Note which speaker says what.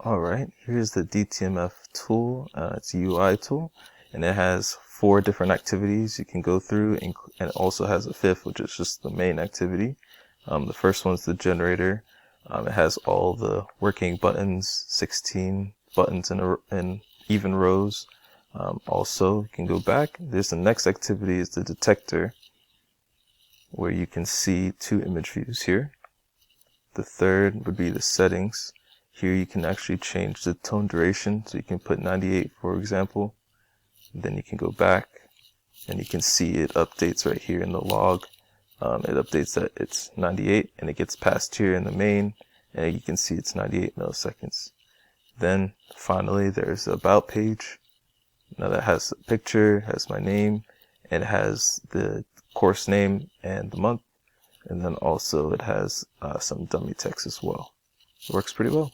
Speaker 1: Alright, here's the DTMF tool. It's a UI tool, and it has 4 different activities you can go through, and it also has a 5th, which is just the main activity. The first one's the generator. It has all the working buttons, 16 buttons in even rows. Also, you can go back. There's the next activity is the detector, where you can see 2 image views here. The third would be the settings. Here you can actually change the tone duration, so you can put 98 for example. Then you can go back and you can see it updates right here in the log. It updates that it's 98 and it gets passed here in the main, and you can see it's 98 milliseconds. Then finally there's the about page. Now that has a picture, has my name, and it has the course name and the month, and then also it has some dummy text as well. It works pretty well.